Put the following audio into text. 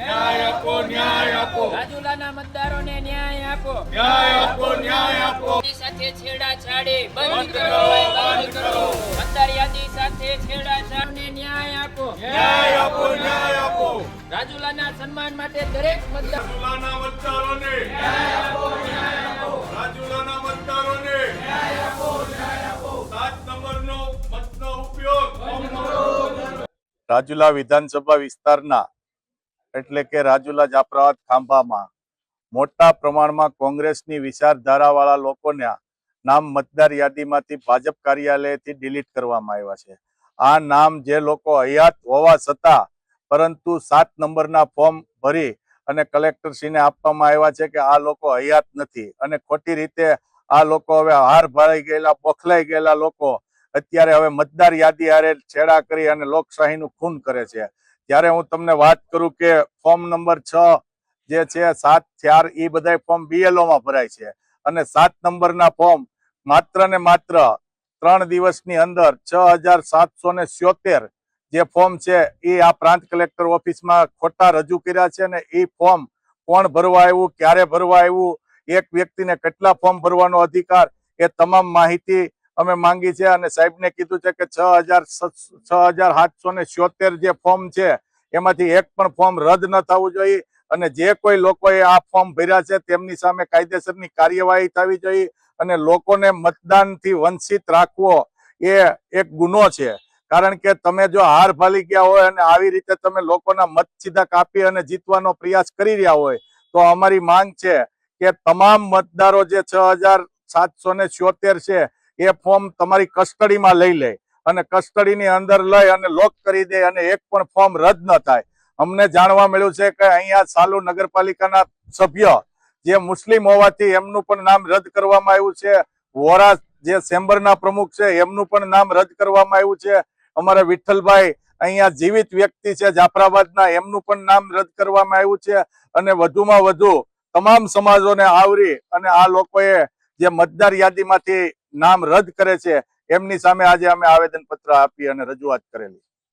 ન્યાય આપો, ન્યાય આપો. રાજુલાના મતદારોને ન્યાય આપો, ન્યાય આપો, ન્યાય આપો. સાથે છેડાછાડી બંધ કરો, બંધ કરો. મતદાર યાદી સાથે છેડાછાડીને ન્યાય આપો, ન્યાય આપો, ન્યાય આપો. રાજુલાના સન્માન માટે દરેક મતદાર રાજુલાના મતદારોને ન્યાય આપો, ન્યાય આપો. રાજુલાના મતદારોને ન્યાય આપો, ન્યાય આપો. 7 નંબરનો મતનો ઉપયોગ રાજુલા વિધાનસભા વિસ્તારના એટલે કે રાજુલા જાફરાબાદ ખાંભામાં મોટા પ્રમાણમાં કોંગ્રેસની વિચારધારાવાળા લોકોના નામ મતદાર યાદીમાંથી ભાજપ કાર્યાલયથી ડિલીટ કરવામાં આવ્યા છે. આ નામ જે લોકો હયાત હોવા છતાં પરંતુ 7 નંબરના ફોર્મ ભરી અને કલેક્ટરશ્રીને આપવામાં આવ્યા છે કે આ લોકો હયાત નથી અને ખોટી રીતે આ લોકો હવે હાર ભરાઈ ગયેલા બોખલાઈ ગયેલા લોકો અત્યારે હવે મતદાર યાદી હારે છેડા કરી અને લોકશાહીનું ખૂન કરે છે. ત્યારે હું તમને વાત કરું કે ફોર્મ નંબર 6 જે છે 7, 4 એ બધા ફોર્મ BLOમાં ભરાય છે અને 7 નંબરના ફોર્મ માત્ર ને માત્ર 3 દિવસની અંદર 6777 જે ફોર્મ છે એ આ પ્રાંત કલેક્ટર ઓફિસમાં ખોટા રજૂ કર્યા છે અને એ ફોર્મ કોણ ભરવા આવ્યું, ક્યારે ભરવા આવ્યું, એક વ્યક્તિને કેટલા ફોર્મ ભરવાનો અધિકાર, એ તમામ માહિતી અમે માંગી છે અને સાહેબને કીધું છે કે 6777 જે ફોર્મ છે એમાંથી એક પણ ફોર્મ રદ ન થવું જોઈએ અને જે કોઈ લોકોએ આ ફોર્મ ભર્યા છે તેમની સામે કાયદેસરની કાર્યવાહી થવી જોઈએ અને લોકોને મતદાનથી વંચિત રાખવો એ એક ગુનો છે. કારણ કે તમે જો હાર ભાલી ગયા હોય અને આવી રીતે તમે લોકોના મત સીધા કાપી અને જીતવાનો પ્રયાસ કરી રહ્યા હોય તો અમારી માંગ છે કે તમામ મતદારો જે 6777 છે એ ફોર્મ તમારી કસ્ટડીમાં લઈ લે અને કસ્ટડીની અંદર લઈ અને લોક કરી દે અને એક પણ ફોર્મ રદ ન થાય. અમને જાણવા મળ્યું છે કે અહીંયા સાલુ નગરપાલિકાના સભ્ય જે મુસ્લિમ હોવાથી એમનું પણ નામ રદ કરવામાં આવ્યું છે. વોરા જે ચેમ્બરના પ્રમુખ છે એમનું પણ નામ રદ કરવામાં આવ્યું છે. અમારા વિઠ્ઠલભાઈ અહીંયા જીવિત વ્યક્તિ છે જાફરાબાદના, એમનું પણ નામ રદ કરવામાં આવ્યું છે અને વધુમાં વધુ તમામ સમાજોને આવરી અને આ લોકોએ જે મતદાર યાદીમાંથી નામ રદ કરે છે એમની સામે આજે અમે આવેદન પત્ર આપી અને રજૂઆત કરેલી.